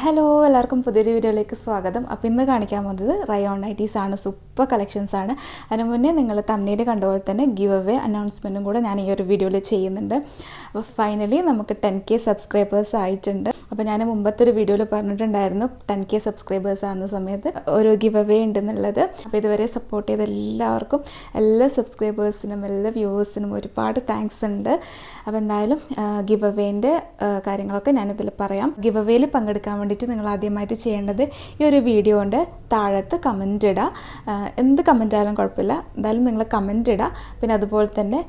Hello എല്ലാവർക്കും പുതിയൊരു വീഡിയോയിലേക്ക് സ്വാഗതം. അപ്പോൾ ഇന്ന് കാണിക്കാൻ പോകുന്നത് റയോൺ നൈറ്റീസ് ആണ്. സൂപ്പർ കളക്ഷൻസ് ആണ്. അതിന് മുന്നേ നിങ്ങൾ തമ്മിൽ കണ്ടപോലെ തന്നെ ഗിവ് അവേ അനൗൺസ്മെൻറ്റും കൂടെ ഞാൻ ഈ ഒരു വീഡിയോയിൽ ചെയ്യുന്നുണ്ട്. അപ്പോൾ ഫൈനലി നമുക്ക് 10K സബ്സ്ക്രൈബേഴ്സ് ആയിട്ടുണ്ട്. അപ്പോൾ ഞാൻ മുമ്പത്തെ ഒരു വീഡിയോയിൽ പറഞ്ഞിട്ടുണ്ടായിരുന്നു 10K സബ്സ്ക്രൈബേഴ്സ് ആകുന്ന സമയത്ത് ഒരു ഗിവ് അവേ ഉണ്ടെന്നുള്ളത്. അപ്പോൾ ഇതുവരെ സപ്പോർട്ട് ചെയ്ത എല്ലാവർക്കും, എല്ലാ സബ്സ്ക്രൈബേഴ്സിനും, എല്ലാ വ്യൂവേഴ്സിനും ഒരുപാട് താങ്ക്സ് ഉണ്ട്. അപ്പോൾ എന്തായാലും ഗിവ് അവേൻ്റെ കാര്യങ്ങളൊക്കെ ഞാനിതിൽ പറയാം. ഗിവ് അവേയിൽ പങ്കെടുക്കാൻ വേണ്ടിയിട്ട് നിങ്ങൾ ആദ്യമായിട്ട് ചെയ്യേണ്ടത് ഈ ഒരു വീഡിയോൻ്റെ താഴത്ത് കമൻറ്റ് ഇടുക. എന്ത് കമൻ്റ് ആയാലും കുഴപ്പമില്ല, എന്തായാലും നിങ്ങൾ കമൻറ്റ് ഇടുക. പിന്നെ അതുപോലെ തന്നെ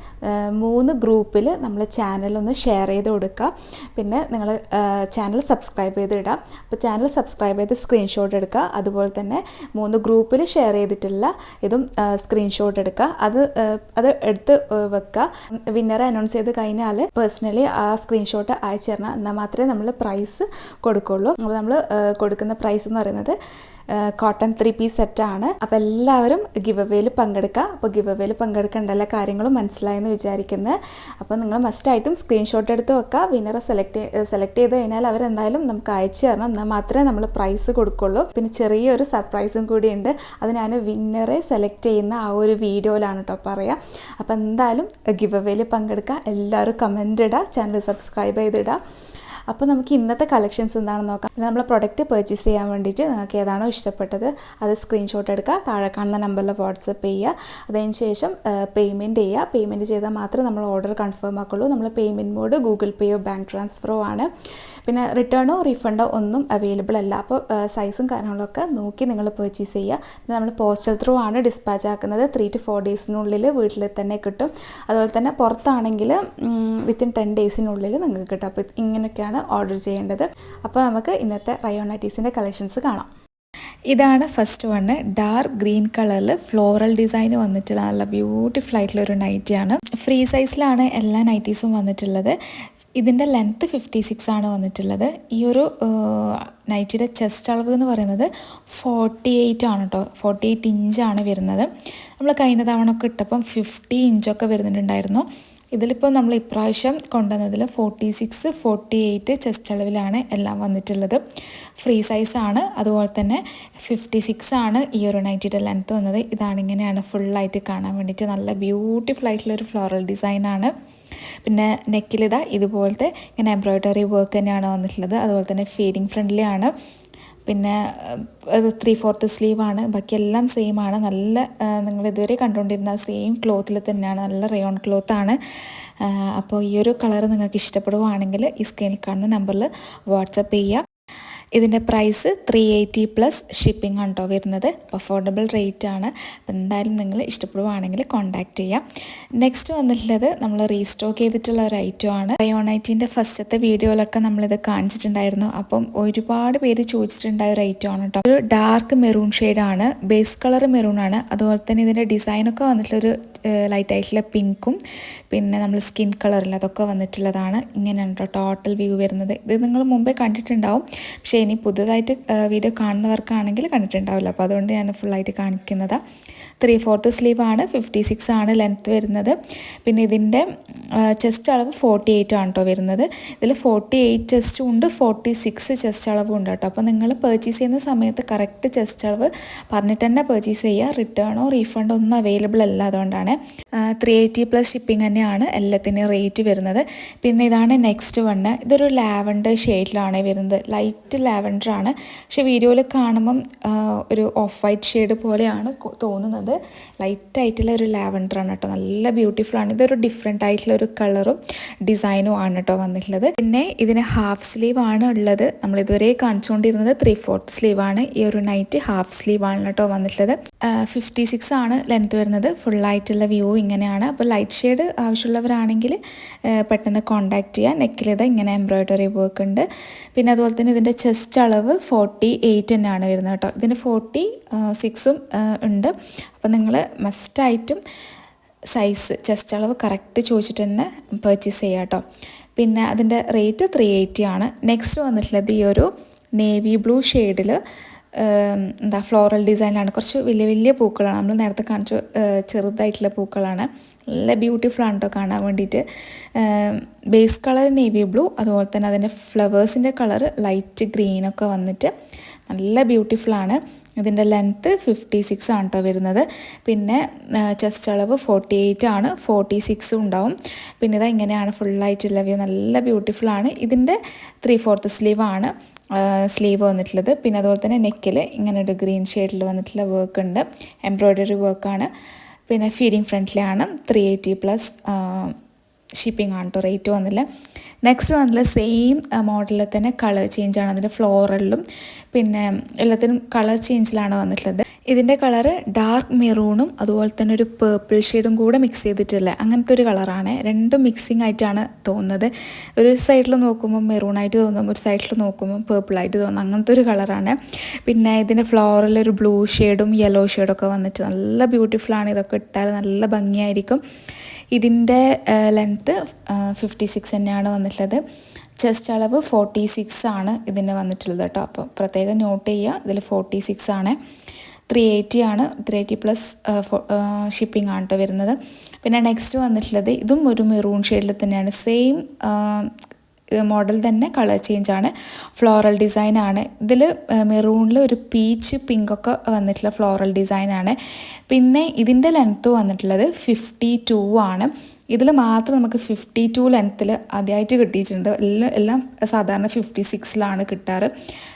3 ഗ്രൂപ്പിൽ നമ്മൾ ചാനലൊന്ന് ഷെയർ ചെയ്ത് കൊടുക്കുക. പിന്നെ നിങ്ങൾ ചാനൽ സബ്സ്ക്രൈബ് ചെയ്ത് ഇടുക. അപ്പോൾ ചാനൽ സബ്സ്ക്രൈബ് ചെയ്ത് സ്ക്രീൻഷോട്ട് എടുക്കുക. അതുപോലെ തന്നെ 3 ഗ്രൂപ്പിൽ ഷെയർ ചെയ്തിട്ടുള്ള ഇതും സ്ക്രീൻഷോട്ട് എടുക്കുക. അത് എടുത്ത് വെക്കുക. വിന്നറെ അനൗൺസ് ചെയ്ത് കഴിഞ്ഞാൽ പേഴ്സണലി ആ സ്ക്രീൻഷോട്ട് അയച്ചു തരണം. എന്നാൽ മാത്രമേ നമ്മൾ പ്രൈസ് കൊടുക്കുള്ളൂ. അപ്പോൾ നമ്മൾ കൊടുക്കുന്ന പ്രൈസ് എന്ന് പറയുന്നത് കോട്ടൺ 3-പീസ് സെറ്റാണ്. അപ്പോൾ എല്ലാവരും ഗിവ് അവേയിൽ പങ്കെടുക്കുക. അപ്പോൾ ഗിവ് അവേയിൽ പങ്കെടുക്കേണ്ട എല്ലാ കാര്യങ്ങളും മനസ്സിലായെന്ന് വിചാരിക്കുന്നത്. അപ്പോൾ നിങ്ങൾ മസ്റ്റായിട്ടും സ്ക്രീൻഷോട്ട് എടുത്ത് വെക്കുക. വിന്നറെ സെലക്ട് ചെയ്ത് കഴിഞ്ഞാൽ അവരെന്തായാലും നമുക്ക് അയച്ചു തരണം. എന്നാൽ മാത്രമേ നമ്മൾ പ്രൈസ് കൊടുക്കുള്ളൂ. പിന്നെ ചെറിയൊരു സർപ്രൈസും കൂടിയുണ്ട്. അത് ഞാൻ വിന്നറെ സെലക്ട് ചെയ്യുന്ന ആ ഒരു വീഡിയോയിലാണ് കേട്ടോ പറയാം. അപ്പോൾ എന്തായാലും ഗിവ് അവേയിൽ പങ്കെടുക്കുക. എല്ലാവരും കമൻറ്റ് ഇടുക, ചാനൽ സബ്സ്ക്രൈബ് ചെയ്തിടുക. അപ്പോൾ നമുക്ക് ഇന്നത്തെ കളക്ഷൻസ് എന്താണെന്ന് നോക്കാം. നമ്മൾ പ്രൊഡക്റ്റ് പർച്ചേസ് ചെയ്യാൻ വേണ്ടിയിട്ട് നിങ്ങൾക്ക് ഏതാണോ ഇഷ്ടപ്പെട്ടത് അത് സ്ക്രീൻഷോട്ട് എടുക്കുക, താഴെ കാണുന്ന നമ്പറിൽ വാട്സപ്പ് ചെയ്യുക. അതിന് ശേഷം പേയ്മെൻറ്റ് ചെയ്യുക. പേയ്മെൻറ്റ് ചെയ്താൽ മാത്രമേ നമ്മൾ ഓർഡർ കൺഫേം ആക്കുള്ളൂ. നമ്മൾ പേയ്മെൻറ്റ് മോഡ് ഗൂഗിൾ പേയോ ബാങ്ക് ട്രാൻസ്ഫറോ ആണ്. പിന്നെ റിട്ടേണോ റീഫണ്ടോ ഒന്നും അവൈലബിൾ അല്ല. അപ്പോൾ സൈസും കാര്യങ്ങളൊക്കെ നോക്കി നിങ്ങൾ പർച്ചേസ് ചെയ്യുക. പിന്നെ നമ്മൾ പോസ്റ്റൽ ത്രൂ ആണ് ഡിസ്പാച്ച് ആക്കുന്നത്. 3 to 4 ഡേയ്സിനുള്ളിൽ വീട്ടിൽ തന്നെ കിട്ടും. അതുപോലെ തന്നെ പുറത്താണെങ്കിൽ വിത്തിൻ 10 ഡേയ്സിനുള്ളിൽ നിങ്ങൾക്ക് കിട്ടും. അപ്പോൾ ഇങ്ങനെയൊക്കെയാണ് ഓർഡർ ചെയ്യേണ്ടത്. അപ്പോൾ നമുക്ക് ഇന്നത്തെ റയോൺ നൈറ്റീസിൻ്റെ കളക്ഷൻസ് കാണാം. ഇതാണ് ഫസ്റ്റ് വണ്. ഡാർക്ക് ഗ്രീൻ കളറിൽ ഫ്ലോറൽ ഡിസൈൻ വന്നിട്ടുള്ള നല്ല ബ്യൂട്ടിഫുൾ ആയിട്ടുള്ളൊരു നൈറ്റിയാണ്. ഫ്രീ സൈസിലാണ് എല്ലാ നൈറ്റീസും വന്നിട്ടുള്ളത്. ഇതിൻ്റെ ലെങ്ത്ത് 56 ആണ് വന്നിട്ടുള്ളത്. ഈ ഒരു നൈറ്റിയുടെ ചെസ്റ്റ് അളവ് എന്ന് പറയുന്നത് 48 ആണ് കേട്ടോ. 48 ഇഞ്ചാണ് വരുന്നത്. നമ്മൾ കഴിഞ്ഞ തവണ ഒക്കെ ഇട്ടപ്പം 50 ഇഞ്ചൊക്കെ വരുന്നുണ്ടായിരുന്നു. ഇതിലിപ്പോൾ നമ്മൾ ഇപ്രാവശ്യം കൊണ്ടുവന്നതിൽ 46, 48 ചെസ്റ്റ് അളവിലാണ് എല്ലാം വന്നിട്ടുള്ളത്. ഫ്രീ സൈസാണ്. അതുപോലെ തന്നെ 56 ആണ് ഈ ഒരു നൈറ്റിയുടെ ലെങ്ത്ത് വന്നത്. ഇങ്ങനെയാണ് ഫുള്ളായിട്ട് കാണാൻ വേണ്ടിയിട്ട് നല്ല ബ്യൂട്ടിഫുൾ ആയിട്ടുള്ളൊരു ഫ്ലോറൽ ഡിസൈനാണ്. പിന്നെ നെക്കിലിതാ ഇതുപോലത്തെ ഇങ്ങനെ എംബ്രോയ്ഡറി വർക്ക് തന്നെയാണ് വന്നിട്ടുള്ളത്. അതുപോലെ തന്നെ ഫീഡിങ് ഫ്രണ്ട്ലി ആണ്. പിന്നെ അത് 3/4 സ്ലീവാണ്. ബാക്കിയെല്ലാം സെയിം ആണ്. നല്ല നിങ്ങൾ ഇതുവരെ കണ്ടുകൊണ്ടിരുന്ന സെയിം ക്ലോത്തിൽ തന്നെയാണ്. നല്ല റയോൺ ക്ലോത്താണ്. അപ്പോൾ ഈ ഒരു കളർ നിങ്ങൾക്ക് ഇഷ്ടപ്പെടുവാണെങ്കിൽ ഈ സ്ക്രീനിൽ കാണുന്ന നമ്പറിൽ വാട്സപ്പ് ചെയ്യുക. ഇതിൻ്റെ പ്രൈസ് 380 പ്ലസ് ഷിപ്പിംഗ് ആണ് കേട്ടോ വരുന്നത്. അഫോർഡബിൾ റേറ്റ് ആണ്. അപ്പോൾ എന്തായാലും നിങ്ങൾ ഇഷ്ടപ്പെടുവാണെങ്കിൽ കോൺടാക്റ്റ് ചെയ്യാം. നെക്സ്റ്റ് വന്നിട്ടുള്ളത് നമ്മൾ റീസ്റ്റോക്ക് ചെയ്തിട്ടുള്ള ഒരു ഐറ്റം ആണ്. റയോൺ നൈറ്റിൻ്റെ ഫസ്റ്റത്തെ വീഡിയോയിലൊക്കെ നമ്മളിത് കാണിച്ചിട്ടുണ്ടായിരുന്നു. അപ്പം ഒരുപാട് പേര് ചോദിച്ചിട്ടുണ്ടായ ഒരു ഐറ്റം ആണ് കേട്ടോ. ഒരു ഡാർക്ക് മെറൂൺ ഷെയ്ഡാണ്. ബേസ് കളർ മെറൂൺ ആണ്. അതുപോലെ തന്നെ ഇതിൻ്റെ ഡിസൈനൊക്കെ വന്നിട്ടുള്ളൊരു ലൈറ്റ് ആയിട്ടുള്ള പിങ്കും പിന്നെ നമ്മൾ സ്കിൻ കളറിൽ അതൊക്കെ വന്നിട്ടുള്ളതാണ്. ഇങ്ങനെയാണ് കേട്ടോ ടോട്ടൽ വ്യൂ വരുന്നത്. ഇത് നിങ്ങൾ മുമ്പേ കണ്ടിട്ടുണ്ടാവും. പക്ഷേ ഇനി പുതുതായിട്ട് വീഡിയോ കാണുന്നവർക്കാണെങ്കിൽ കണ്ടിട്ടുണ്ടാവില്ല. അപ്പോൾ അതുകൊണ്ട് ഞാൻ ഫുള്ളായിട്ട് കാണിക്കുന്നത്. 3/4 സ്ലീവാണ്. 56 ആണ് ലെങ്ത്ത് വരുന്നത്. പിന്നെ ഇതിൻ്റെ ചെസ്റ്റ് അളവ് 48 ആണ് കേട്ടോ വരുന്നത്. ഇതിൽ 48 ചെസ്റ്റും ഉണ്ട്, 46 ചെസ്റ്റ് അളവും ഉണ്ട് കേട്ടോ. അപ്പോൾ നിങ്ങൾ പർച്ചേസ് ചെയ്യുന്ന സമയത്ത് കറക്റ്റ് ചെസ്റ്റ് അളവ് പറഞ്ഞിട്ട് തന്നെ പർച്ചേസ് ചെയ്യുക. റിട്ടേണോ റീഫണ്ടോ ഒന്നും അവൈലബിൾ അല്ല. അതുകൊണ്ടാണ് 380 പ്ലസ് ഷിപ്പിംഗ് തന്നെയാണ് എല്ലാത്തിൻ്റെയും റേറ്റ് വരുന്നത്. പിന്നെ ഇതാണ് നെക്സ്റ്റ് വണ്ണ്. ഇതൊരു ലാവൻഡർ ഷെയ്ഡിലാണ് വരുന്നത്. ലൈറ്റ് ലാവൻഡർ ആണ്. പക്ഷെ വീഡിയോയിൽ കാണുമ്പം ഒരു ഓഫ് വൈറ്റ് ഷെയ്ഡ് പോലെയാണ് തോന്നുന്നത്. ലൈറ്റ് ആയിട്ടുള്ള ഒരു ലാവൻഡർ ആണ് കേട്ടോ. നല്ല ബ്യൂട്ടിഫുൾ ആണ്. ഇതൊരു ഡിഫറെൻ്റ് ആയിട്ടുള്ള ഒരു കളറും ഡിസൈനും ആണ് കേട്ടോ വന്നിട്ടുള്ളത്. പിന്നെ ഇതിന് ഹാഫ് സ്ലീവ് ആണ് ഉള്ളത്. നമ്മൾ ഇതുവരെ കാണിച്ചുകൊണ്ടിരുന്നത് 3/4 സ്ലീവ് ആണ്. ഈ ഒരു നൈറ്റ് ഹാഫ് സ്ലീവ് ആണ് കേട്ടോ വന്നിട്ടുള്ളത്. 56 ആണ് ലെങ്ത് വരുന്നത്. ഫുള്ളായിട്ടുള്ള വ്യൂ ഇങ്ങനെയാണ്. അപ്പോൾ ലൈറ്റ് ഷെയ്ഡ് ആവശ്യമുള്ളവരാണെങ്കിൽ പെട്ടെന്ന് കോൺടാക്റ്റ് ചെയ്യുക. നെക്കിലിത് ഇങ്ങനെ എംബ്രോയ്ഡറി വർക്ക് ഉണ്ട്. പിന്നെ അതുപോലെ തന്നെ ഇതിൻ്റെ ചെസ്റ്റ് അളവ് 48 തന്നെയാണ് വരുന്നത് കേട്ടോ. ഇതിന് 46ഉം ഉണ്ട്. അപ്പോൾ നിങ്ങൾ മസ്റ്റായിട്ടും സൈസ് ചെസ്റ്റ് അളവ് കറക്റ്റ് ചോദിച്ചിട്ട് തന്നെ പർച്ചേസ് ചെയ്യുക കേട്ടോ. പിന്നെ അതിൻ്റെ റേറ്റ് 380 ആണ്. നെക്സ്റ്റ് വന്നിട്ടുള്ളത് ഈ ഒരു നേവി ബ്ലൂ ഷെയ്ഡിൽ എന്താ ഫ്ലോറൽ ഡിസൈനിലാണ്, കുറച്ച് വലിയ വലിയ പൂക്കളാണ്. നമ്മൾ നേരത്തെ കാണിച്ച ചെറുതായിട്ടുള്ള പൂക്കളാണ്. നല്ല ബ്യൂട്ടിഫുൾ ആണ് കേട്ടോ കാണാൻ വേണ്ടിയിട്ട്. ബേസ് കളർ നേവി ബ്ലൂ, അതുപോലെ തന്നെ അതിൻ്റെ ഫ്ലവേഴ്സിൻ്റെ കളർ ലൈറ്റ് ഗ്രീനൊക്കെ വന്നിട്ട് നല്ല ബ്യൂട്ടിഫുള്ളാണ്. ഇതിൻ്റെ ലെങ്ത്ത് 56 ആണ് കേട്ടോ വരുന്നത്. പിന്നെ ചെസ്റ്റ് അളവ് 48 ആണ്, 46 ഉണ്ടാവും. പിന്നെ ഇതാ ഇങ്ങനെയാണ് ഫുള്ളായിട്ടുള്ള വ്യൂ, നല്ല ബ്യൂട്ടിഫുള്ളാണ്. ഇതിൻ്റെ 3/4 സ്ലീവാണ് സ്ലീവ് വന്നിട്ടുള്ളത്. പിന്നെ അതുപോലെ തന്നെ നെക്കിൽ ഇങ്ങനെ ഒരു ഗ്രീൻ ഷെയ്ഡിൽ വന്നിട്ടുള്ള വർക്ക് ഉണ്ട്, എംബ്രോയ്ഡറി വർക്കാണ്. പിന്നെ ഫീഡിങ് ഫ്രണ്ട്ലിയാണ്. 380+ ഷിപ്പിംഗ് ആണ് കേട്ടോ, റേറ്റ് വന്നില്ല. നെക്സ്റ്റ് വന്നില്ല സെയിം മോഡലിൽ തന്നെ കളർ ചേഞ്ചാണ്. അതിൻ്റെ ഫ്ലോറലിലും പിന്നെ എല്ലാത്തിനും കളർ ചേഞ്ചിലാണ് വന്നിട്ടുള്ളത്. ഇതിൻ്റെ കളറ് ഡാർക്ക് മെറൂണും അതുപോലെ തന്നെ ഒരു പേർപ്പിൾ ഷെയ്ഡും കൂടെ മിക്സ് ചെയ്തിട്ടില്ല, അങ്ങനത്തെ ഒരു കളറാണ്. രണ്ടും മിക്സിംഗ് ആയിട്ടാണ് തോന്നുന്നത്. ഒരു സൈഡിൽ നോക്കുമ്പോൾ മെറൂണായിട്ട് തോന്നും, ഒരു സൈഡിൽ നോക്കുമ്പോൾ പേർപ്പിളായിട്ട് തോന്നും, അങ്ങനത്തെ ഒരു കളറാണ്. പിന്നെ ഇതിൻ്റെ ഫ്ലോറിൽ ഒരു ബ്ലൂ ഷെയ്ഡും യെല്ലോ ഷെയ്ഡൊക്കെ വന്നിട്ട് നല്ല ബ്യൂട്ടിഫുള്ളാണ്. ഇതൊക്കെ ഇട്ടാൽ നല്ല ഭംഗിയായിരിക്കും. ഇതിൻ്റെ ലെങ്ത്ത് 56 തന്നെയാണ് വന്നിട്ടുള്ളത്. ചെസ്റ്റ് അളവ് 46 ആണ് ഇതിൻ്റെ വന്നിട്ടുള്ളത് കേട്ടോ. അപ്പോൾ പ്രത്യേകം നോട്ട് ചെയ്യുക, ഇതിൽ 46 ആണ്. 380 ആണ്, 380+ ഷിപ്പിംഗ് ആണ് കേട്ടോ വരുന്നത്. പിന്നെ നെക്സ്റ്റ് വന്നിട്ടുള്ളത് ഇതും ഒരു മെറൂൺ ഷെയ്ഡിൽ തന്നെയാണ്, സെയിം മോഡൽ തന്നെ, കളർ ചേഞ്ചാണ്, ഫ്ലോറൽ ഡിസൈനാണ്. ഇതിൽ മെറൂണിൽ ഒരു പീച്ച് പിങ്കൊക്കെ വന്നിട്ടുള്ള ഫ്ലോറൽ ഡിസൈനാണ്. പിന്നെ ഇതിൻ്റെ ലെങ്ത്ത് വന്നിട്ടുള്ളത് 52 ആണ്. ഇതിൽ മാത്രം നമുക്ക് 52 ലെങ്ത്തിൽ ആദ്യമായിട്ട് കിട്ടിയിട്ടുണ്ട്. എല്ലാം സാധാരണ 56ലാണ് കിട്ടാറ്.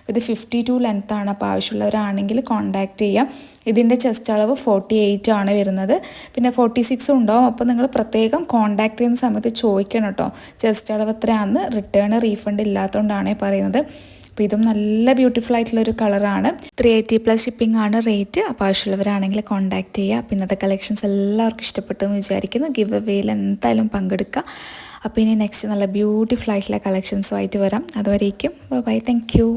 ഇത് 52 ലെങ്ത്താണ്. അപ്പോൾ ആവശ്യമുള്ളവരാണെങ്കിൽ കോൺടാക്റ്റ് ചെയ്യാം. ഇതിൻ്റെ ചെസ്റ്റ് അളവ് 48 ആണ് വരുന്നത്. പിന്നെ 46 ഉണ്ടാവും. അപ്പോൾ നിങ്ങൾ പ്രത്യേകം കോൺടാക്ട് ചെയ്യുന്ന സമയത്ത് ചോദിക്കണം കേട്ടോ, ചെസ്റ്റ് അളവ് എത്രയാണെന്ന്. റിട്ടേൺ റീഫണ്ട് ഇല്ലാത്തതുകൊണ്ടാണ് പറയുന്നത്. അപ്പോൾ ഇതും നല്ല ബ്യൂട്ടിഫുൾ ആയിട്ടുള്ളൊരു കളറാണ്. 380+ ഷിപ്പിംഗ് ആണ് റേറ്റ്. അപ്പോൾ ആവശ്യമുള്ളവരാണെങ്കിൽ കോൺടാക്ട് ചെയ്യുക. അപ്പോൾ ഇന്നത്തെ കളക്ഷൻസ് എല്ലാവർക്കും ഇഷ്ടപ്പെട്ടു എന്ന് വിചാരിക്കുന്നു. ഗിവ് അവേയിൽ എന്തായാലും പങ്കെടുക്കുക. അപ്പോൾ ഇനി നെക്സ്റ്റ് നല്ല ബ്യൂട്ടിഫുൾ ആയിട്ടുള്ള കളക്ഷൻസുമായിട്ട് വരാം. അതുവരേക്കും ബൈ, താങ്ക് യു.